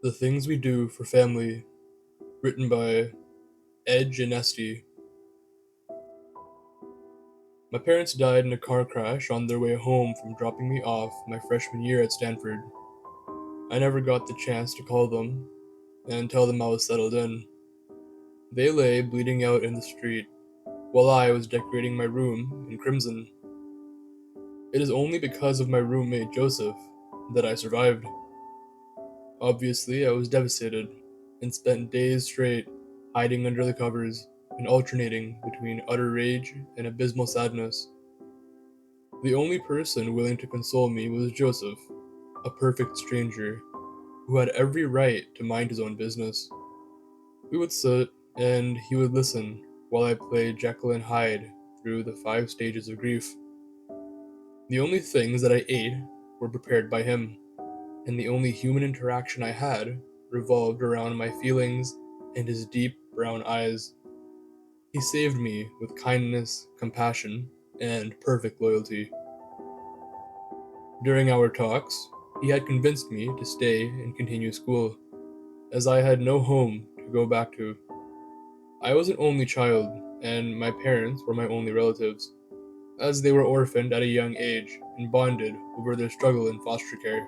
The Things We Do for Family, written by Edge and Esty. My parents died in a car crash on their way home from dropping me off my freshman year at Stanford. I never got the chance to call them and tell them I was settled in. They lay bleeding out in the street while I was decorating my room in crimson. It is only because of my roommate Joseph that I survived. Obviously, I was devastated and spent days straight hiding under the covers and alternating between utter rage and abysmal sadness. The only person willing to console me was Joseph, a perfect stranger who had every right to mind his own business. We would sit and he would listen while I played Jekyll and Hyde through the 5 stages of grief. The only things that I ate were prepared by him, and the only human interaction I had revolved around my feelings and his deep brown eyes. He saved me with kindness, compassion, and perfect loyalty. During our talks, he had convinced me to stay and continue school, as I had no home to go back to. I was an only child, and my parents were my only relatives, as they were orphaned at a young age and bonded over their struggle in foster care.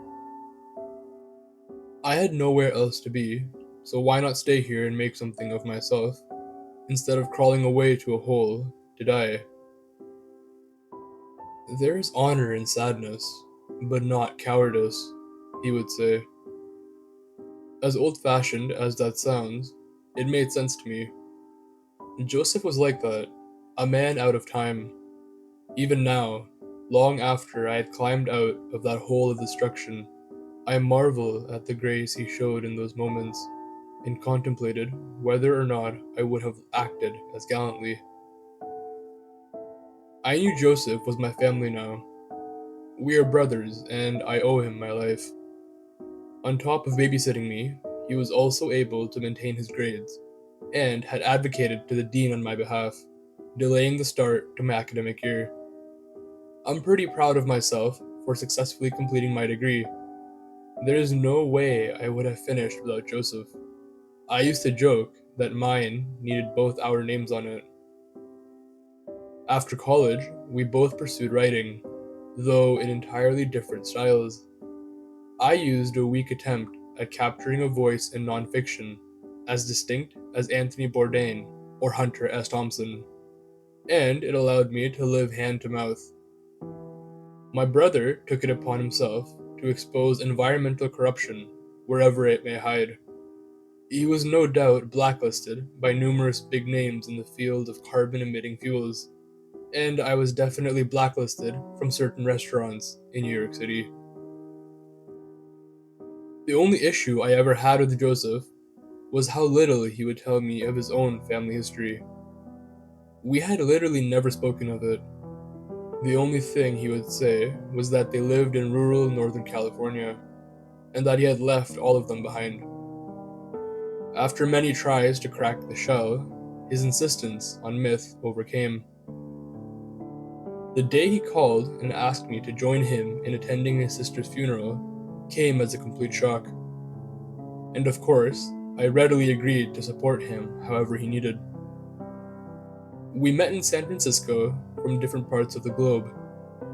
I had nowhere else to be, so why not stay here and make something of myself, instead of crawling away to a hole to die? There is honor in sadness, but not cowardice, he would say. As old fashioned as that sounds, it made sense to me. Joseph was like that, a man out of time. Even now, long after I had climbed out of that hole of destruction, I marvel at the grace he showed in those moments and contemplated whether or not I would have acted as gallantly. I knew Joseph was my family now. We are brothers, and I owe him my life. On top of babysitting me, he was also able to maintain his grades, and had advocated to the dean on my behalf, delaying the start to my academic year. I'm pretty proud of myself for successfully completing my degree. There is no way I would have finished without Joseph. I used to joke that mine needed both our names on it. After college, we both pursued writing, though in entirely different styles. I used a weak attempt at capturing a voice in nonfiction, as distinct as Anthony Bourdain or Hunter S. Thompson, and it allowed me to live hand to mouth. My brother took it upon himself to expose environmental corruption wherever it may hide. He was no doubt blacklisted by numerous big names in the field of carbon emitting fuels, and I was definitely blacklisted from certain restaurants in New York City. The only issue I ever had with Joseph was how little he would tell me of his own family history. We had literally never spoken of it. The only thing he would say was that they lived in rural Northern California, and that he had left all of them behind. After many tries to crack the shell, his insistence on myth overcame. The day he called and asked me to join him in attending his sister's funeral came as a complete shock. And of course, I readily agreed to support him however he needed. We met in San Francisco from different parts of the globe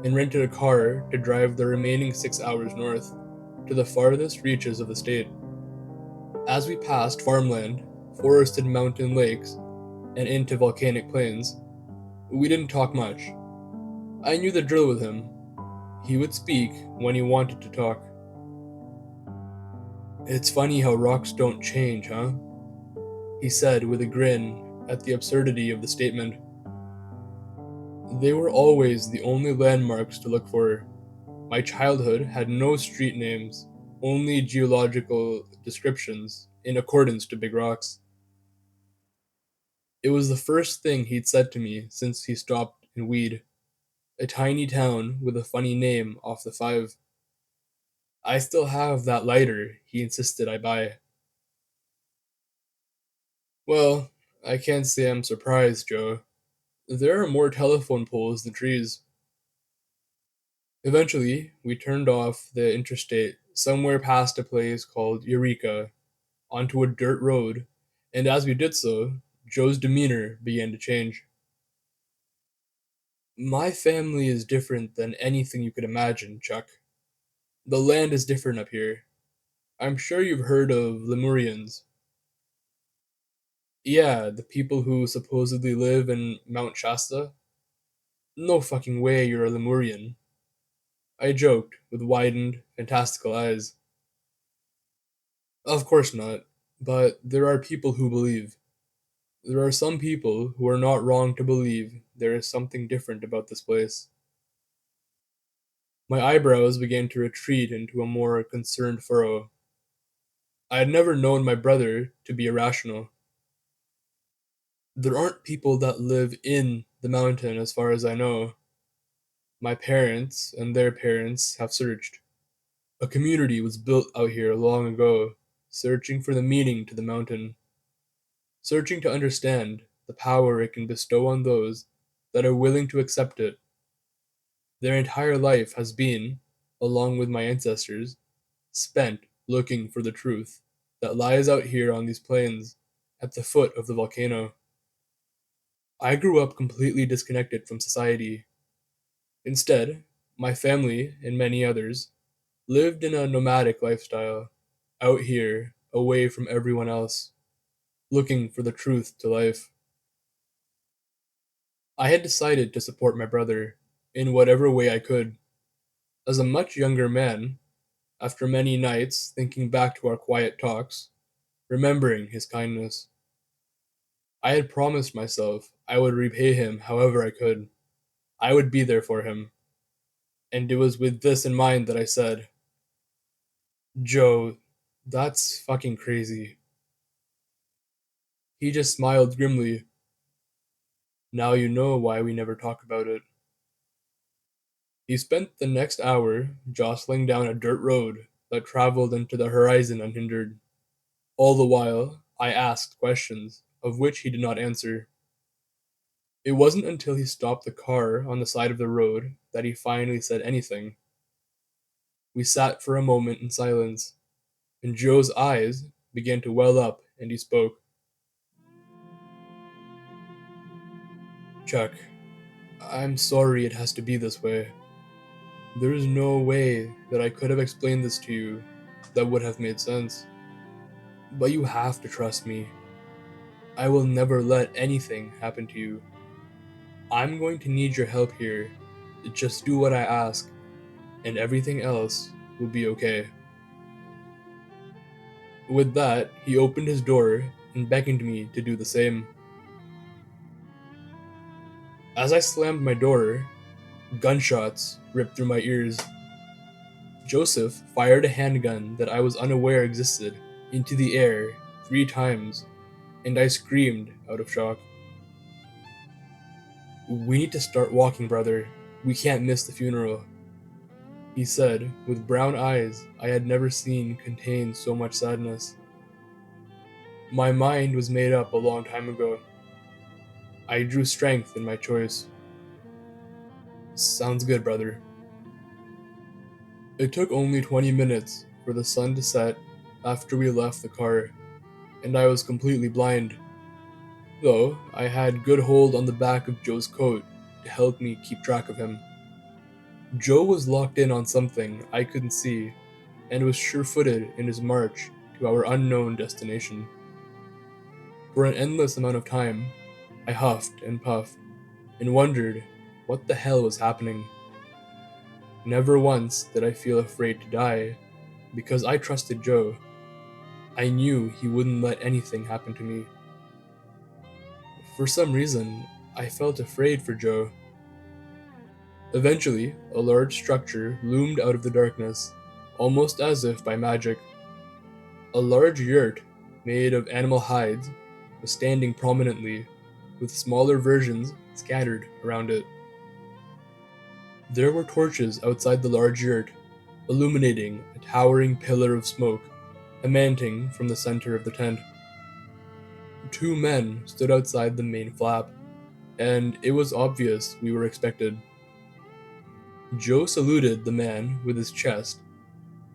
and rented a car to drive the remaining 6 hours north to the farthest reaches of the state. As we passed farmland, forested mountain lakes, and into volcanic plains, we didn't talk much. I knew the drill with him. He would speak when he wanted to talk. "It's funny how rocks don't change, huh?" he said with a grin at the absurdity of the statement. They were always the only landmarks to look for. My childhood had no street names, only geological descriptions in accordance to big rocks. It was the first thing he'd said to me since he stopped in Weed, a tiny town with a funny name off the five. I still have that lighter he insisted I buy. Well, I can't say I'm surprised, Joe. There are more telephone poles than trees. Eventually, we turned off the interstate somewhere past a place called Eureka, onto a dirt road, and as we did so, Joe's demeanor began to change. My family is different than anything you could imagine, Chuck. The land is different up here. I'm sure you've heard of Lemurians. Yeah, the people who supposedly live in Mount Shasta. No fucking way you're a Lemurian. I joked, with widened, fantastical eyes. Of course not, but there are people who believe. There are some people who are not wrong to believe there is something different about this place. My eyebrows began to retreat into a more concerned furrow. I had never known my brother to be irrational. There aren't people that live in the mountain as far as I know. My parents and their parents have searched. A community was built out here long ago, searching for the meaning to the mountain, searching to understand the power it can bestow on those that are willing to accept it. Their entire life has been, along with my ancestors, spent looking for the truth that lies out here on these plains, at the foot of the volcano. I grew up completely disconnected from society. Instead, my family, and many others, lived in a nomadic lifestyle, out here, away from everyone else, looking for the truth to life. I had decided to support my brother in whatever way I could. As a much younger man, after many nights thinking back to our quiet talks, remembering his kindness, I had promised myself I would repay him however I could. I would be there for him. And it was with this in mind that I said, Joe, that's fucking crazy. He just smiled grimly. Now you know why we never talk about it. He spent the next hour jostling down a dirt road that traveled into the horizon unhindered. All the while, I asked questions, of which he did not answer. It wasn't until he stopped the car on the side of the road that he finally said anything. We sat for a moment in silence, and Joe's eyes began to well up, and he spoke. Chuck, I'm sorry it has to be this way. There is no way that I could have explained this to you that would have made sense. But you have to trust me. I will never let anything happen to you. I'm going to need your help here. Just do what I ask, and everything else will be okay. With that, he opened his door and beckoned me to do the same. As I slammed my door, gunshots ripped through my ears. Joseph fired a handgun that I was unaware existed into the air 3 times, and I screamed out of shock. We need to start walking, brother. We can't miss the funeral, he said, with brown eyes I had never seen contain so much sadness. My mind was made up a long time ago. I drew strength in my choice. Sounds good, brother. It took only 20 minutes for the sun to set after we left the car, and I was completely blind. Though I had good hold on the back of Joe's coat to help me keep track of him. Joe was locked in on something I couldn't see, and was sure-footed in his march to our unknown destination. For an endless amount of time, I huffed and puffed, and wondered what the hell was happening. Never once did I feel afraid to die, because I trusted Joe. I knew he wouldn't let anything happen to me. For some reason, I felt afraid for Joe. Eventually, a large structure loomed out of the darkness, almost as if by magic. A large yurt, made of animal hides, was standing prominently, with smaller versions scattered around it. There were torches outside the large yurt, illuminating a towering pillar of smoke emanating from the center of the tent. 2 men stood outside the main flap, and it was obvious we were expected. Joe saluted the man with his chest,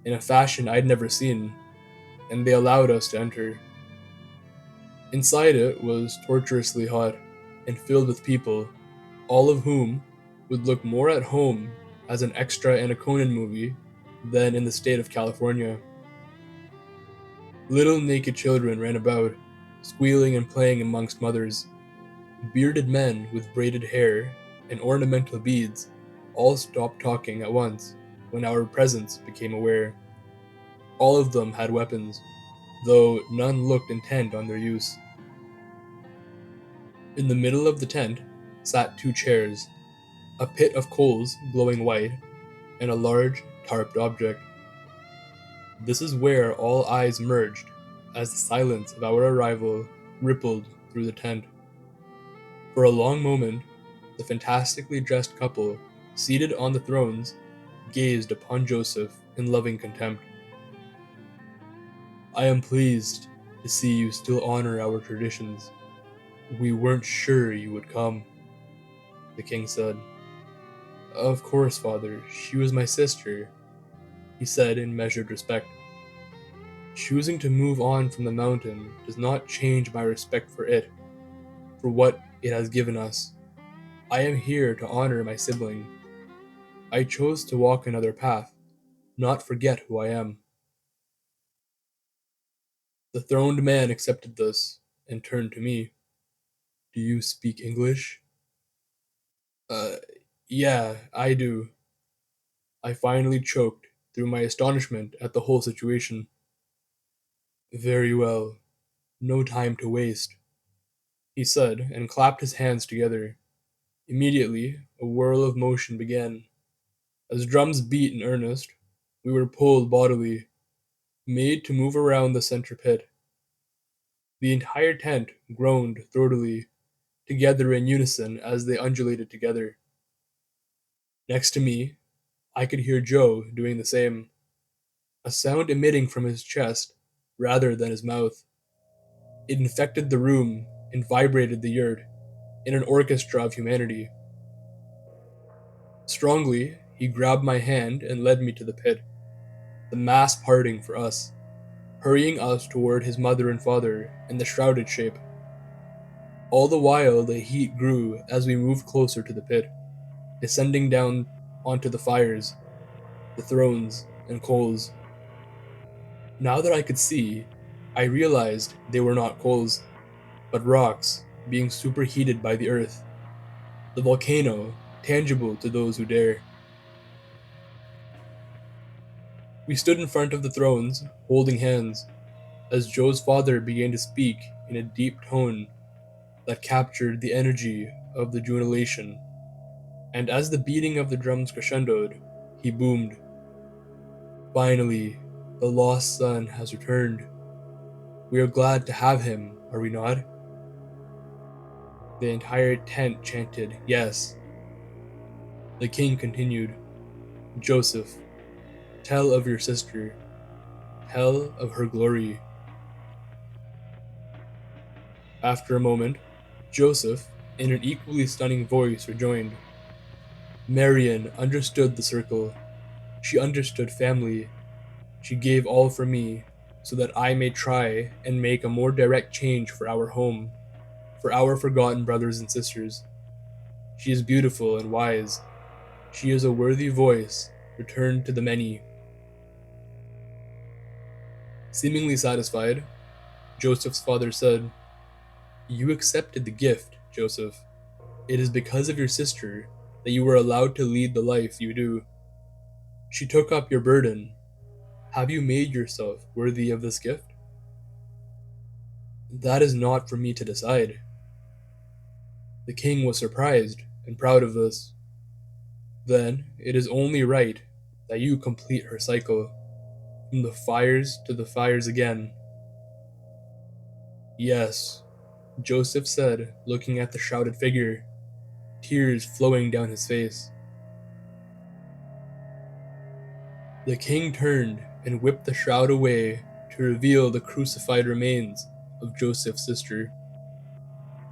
in a fashion I'd never seen, and they allowed us to enter. Inside it was torturously hot and filled with people, all of whom would look more at home as an extra in a Conan movie than in the state of California. Little naked children ran about, squealing and playing amongst mothers. Bearded men with braided hair and ornamental beads all stopped talking at once when our presence became aware. All of them had weapons, though none looked intent on their use. In the middle of the tent sat two chairs, a pit of coals glowing white, and a large, tarped object. This is where all eyes merged as the silence of our arrival rippled through the tent. For a long moment, the fantastically dressed couple, seated on the thrones, gazed upon Joseph in loving contempt. I am pleased to see you still honor our traditions. We weren't sure you would come, the king said. Of course, father, she was my sister, he said in measured respect. Choosing to move on from the mountain does not change my respect for it, for what it has given us. I am here to honor my sibling. I chose to walk another path, not forget who I am. The throned man accepted this and turned to me. Do you speak English? Uh, yeah, I do. I finally choked through my astonishment at the whole situation. Very well. No time to waste, he said, and clapped his hands together. Immediately, a whirl of motion began. As drums beat in earnest, we were pulled bodily, made to move around the center pit. The entire tent groaned throatily, together in unison as they undulated together. Next to me, I could hear Joe doing the same, a sound emitting from his chest rather than his mouth. It infected the room and vibrated the yurt in an orchestra of humanity. Strongly, he grabbed my hand and led me to the pit, the mass parting for us, hurrying us toward his mother and father in the shrouded shape. All the while, the heat grew as we moved closer to the pit, descending down onto the fires, the thrones, and coals. Now that I could see, I realized they were not coals, but rocks being superheated by the earth, the volcano tangible to those who dare. We stood in front of the thrones, holding hands, as Joe's father began to speak in a deep tone that captured the energy of the jubilation, and as the beating of the drums crescendoed, he boomed, Finally, the lost son has returned. We are glad to have him, are we not? The entire tent chanted, Yes. The king continued, Joseph, tell of your sister. Tell of her glory. After a moment, Joseph, in an equally stunning voice, rejoined, Marian understood the circle. She understood family. She gave all for me, so that I may try and make a more direct change for our home, for our forgotten brothers and sisters. She is beautiful and wise. She is a worthy voice, returned to the many. Seemingly satisfied, Joseph's father said, You accepted the gift, Joseph. It is because of your sister that you were allowed to lead the life you do. She took up your burden. Have you made yourself worthy of this gift? That is not for me to decide. The king was surprised and proud of this. Then it is only right that you complete her cycle, from the fires to the fires again. Yes, Joseph said, looking at the shrouded figure, tears flowing down his face. The king turned and whipped the shroud away to reveal the crucified remains of Joseph's sister,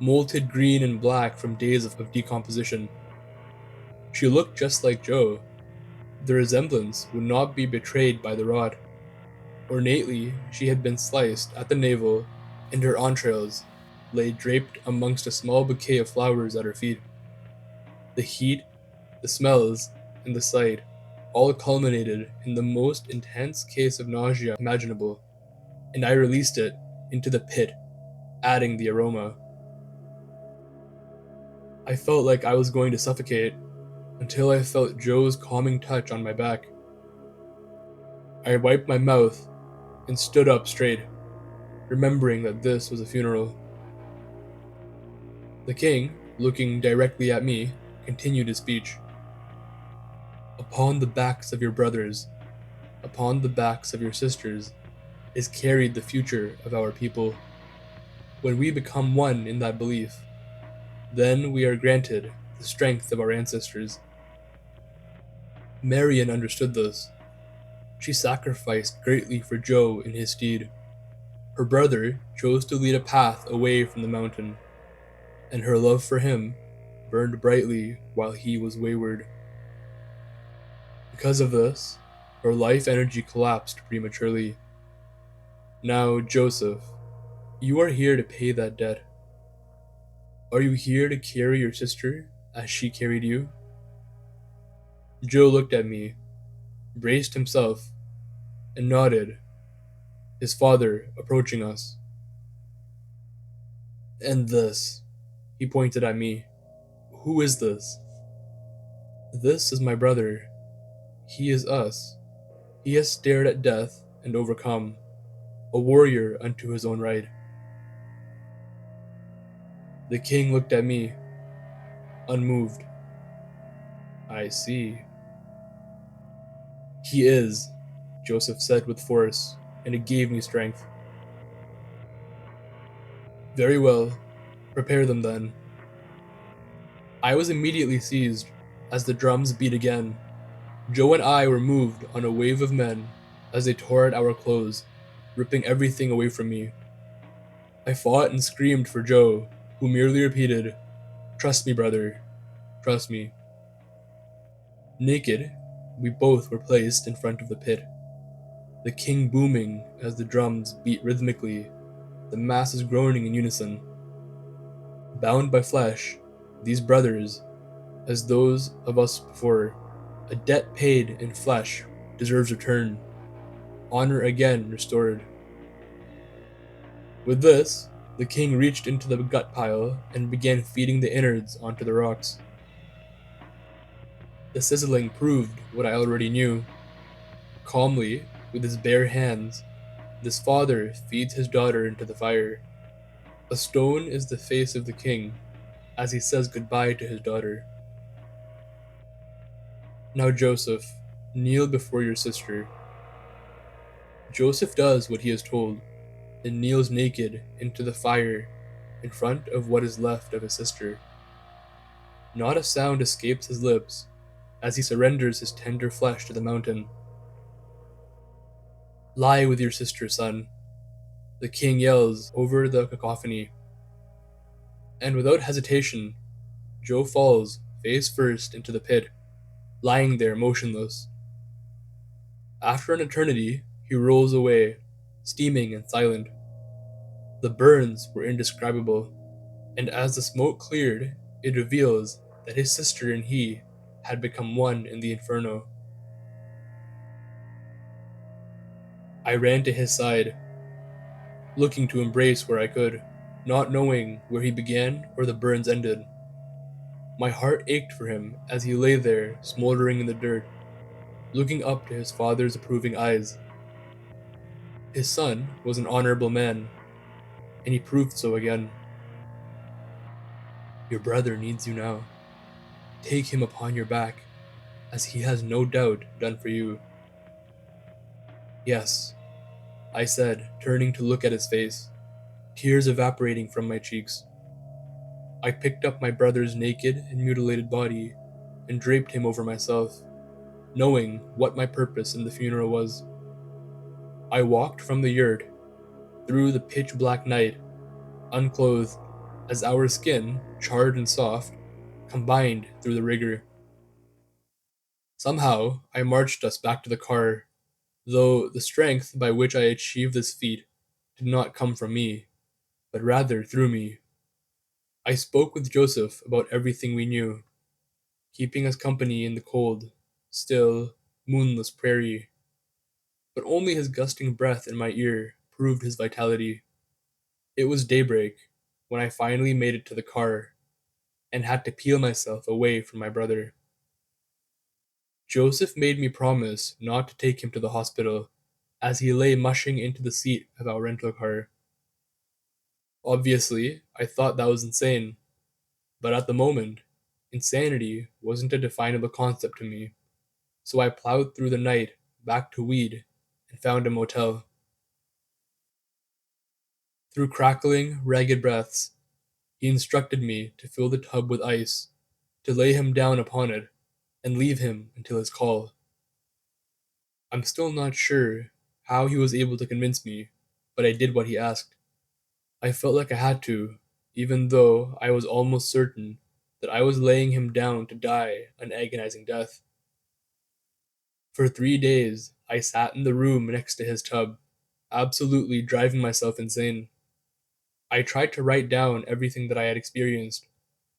molted green and black from days of decomposition. She looked just like Joe, The resemblance would not be betrayed by the rod. Ornately, she had been sliced at the navel, and her entrails lay draped amongst a small bouquet of flowers at her feet. The heat, the smells, and the sight all culminated in the most intense case of nausea imaginable, and I released it into the pit, adding the aroma. I felt like I was going to suffocate until I felt Joe's calming touch on my back. I wiped my mouth and stood up straight, remembering that this was a funeral. The king, looking directly at me, continued his speech. Upon the backs of your brothers, upon the backs of your sisters, is carried the future of our people. When we become one in that belief, then we are granted the strength of our ancestors. Marian understood this. She sacrificed greatly for Joe in his stead. Her brother chose to lead a path away from the mountain, and her love for him burned brightly while he was wayward. Because of this, her life energy collapsed prematurely. Now, Joseph, you are here to pay that debt. Are you here to carry your sister as she carried you? Joe looked at me, braced himself, and nodded, his father approaching us. And this, he pointed at me. Who is this? This is my brother. He is us. He has stared at death and overcome, a warrior unto his own right. The king looked at me, unmoved. I see. He is, Joseph said with force, and it gave me strength. Very well, prepare them then. I was immediately seized as the drums beat again. Joe and I were moved on a wave of men as they tore at our clothes, ripping everything away from me. I fought and screamed for Joe, who merely repeated, "Trust me, brother, trust me." Naked, we both were placed in front of the pit, the king booming as the drums beat rhythmically, the masses groaning in unison. Bound by flesh, these brothers, as those of us before, a debt paid in flesh deserves return, honor again restored. With this, the king reached into the gut pile and began feeding the innards onto the rocks. The sizzling proved what I already knew. Calmly, with his bare hands, this father feeds his daughter into the fire. A stone is the face of the king, as he says goodbye to his daughter. Now, Joseph, kneel before your sister. Joseph does what he is told, and kneels naked into the fire in front of what is left of his sister. Not a sound escapes his lips as he surrenders his tender flesh to the mountain. Lie with your sister, son, the king yells over the cacophony. And without hesitation, Joe falls face first into the pit, lying there motionless. After an eternity, he rolls away, steaming and silent. The burns were indescribable, and as the smoke cleared, it reveals that his sister and he had become one in the inferno. I ran to his side, looking to embrace where I could, not knowing where he began or the burns ended. My heart ached for him as he lay there, smoldering in the dirt, looking up to his father's approving eyes. His son was an honorable man, and he proved so again. Your brother needs you now. Take him upon your back, as he has no doubt done for you. Yes, I said, turning to look at his face, tears evaporating from my cheeks. I picked up my brother's naked and mutilated body and draped him over myself, knowing what my purpose in the funeral was. I walked from the yurt, through the pitch-black night, unclothed, as our skin, charred and soft, combined through the rigor. Somehow, I marched us back to the car, though the strength by which I achieved this feat did not come from me, but rather through me. I spoke with Joseph about everything we knew, keeping us company in the cold, still, moonless prairie, but only his gusting breath in my ear proved his vitality. It was daybreak when I finally made it to the car and had to peel myself away from my brother. Joseph made me promise not to take him to the hospital as he lay mushing into the seat of our rental car. Obviously, I thought that was insane, but at the moment, insanity wasn't a definable concept to me, so I plowed through the night back to Weed and found a motel. Through crackling, ragged breaths, he instructed me to fill the tub with ice, to lay him down upon it, and leave him until his call. I'm still not sure how he was able to convince me, but I did what he asked. I felt like I had to, even though I was almost certain that I was laying him down to die an agonizing death. For 3 days, I sat in the room next to his tub, absolutely driving myself insane. I tried to write down everything that I had experienced,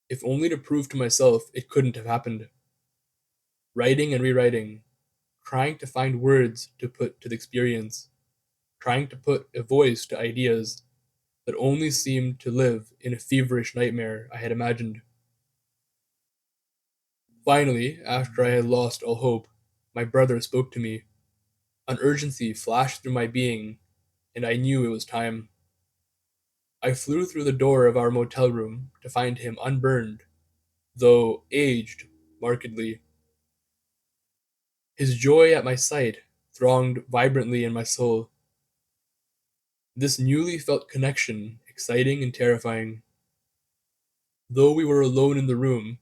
if only to prove to myself it couldn't have happened. Writing and rewriting, trying to find words to put to the experience, trying to put a voice to ideas that only seemed to live in a feverish nightmare I had imagined. Finally, after I had lost all hope, my brother spoke to me. An urgency flashed through my being, and I knew it was time. I flew through the door of our motel room to find him unburned, though aged markedly. His joy at my sight thronged vibrantly in my soul. This newly felt connection, exciting and terrifying. Though we were alone in the room,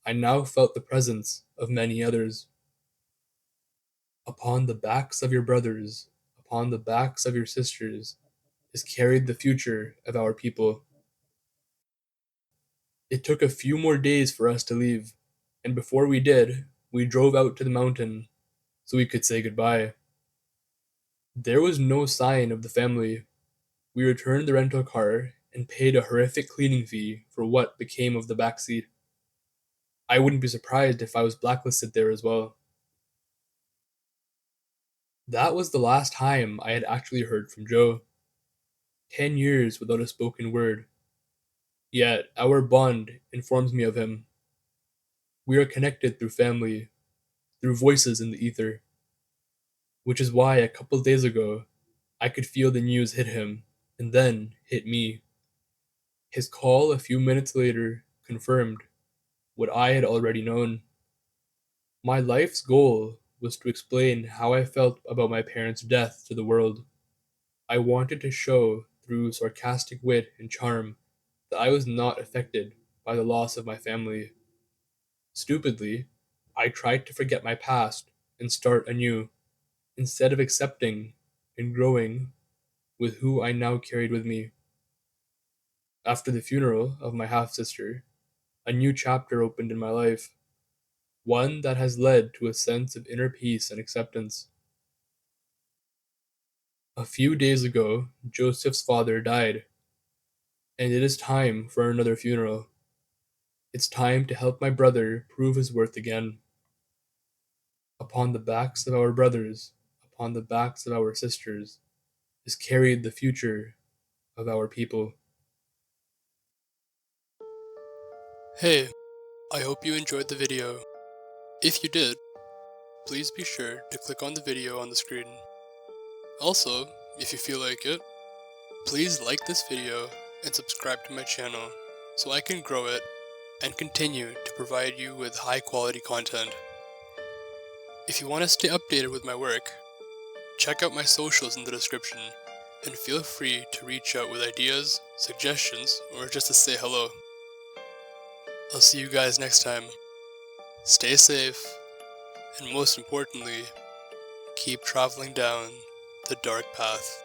I now felt the presence of many others. Upon the backs of your brothers, upon the backs of your sisters, is carried the future of our people. It took a few more days for us to leave, and before we did, we drove out to the mountain so we could say goodbye. There was no sign of the family. We returned the rental car and paid a horrific cleaning fee for what became of the back seat. I wouldn't be surprised if I was blacklisted there as well. That was the last time I had actually heard from Joe. 10 years without a spoken word. Yet our bond informs me of him. We are connected through family, through voices in the ether. Which is why a couple days ago, I could feel the news hit him, and then hit me. His call a few minutes later confirmed what I had already known. My life's goal was to explain how I felt about my parents' death to the world. I wanted to show through sarcastic wit and charm that I was not affected by the loss of my family. Stupidly, I tried to forget my past and start anew, instead of accepting and growing with who I now carried with me. After the funeral of my half sister, a new chapter opened in my life, one that has led to a sense of inner peace and acceptance. A few days ago, Joseph's father died, and it is time for another funeral. It's time to help my brother prove his worth again. Upon the backs of our brothers, upon the backs of our sisters, is carried the future of our people. Hey, I hope you enjoyed the video. If you did, please be sure to click on the video on the screen. Also, if you feel like it, please like this video and subscribe to my channel so I can grow it and continue to provide you with high quality content. If you want to stay updated with my work, check out my socials in the description and feel free to reach out with ideas, suggestions, or just to say hello. I'll see you guys next time. Stay safe, and most importantly, keep traveling down the dark path.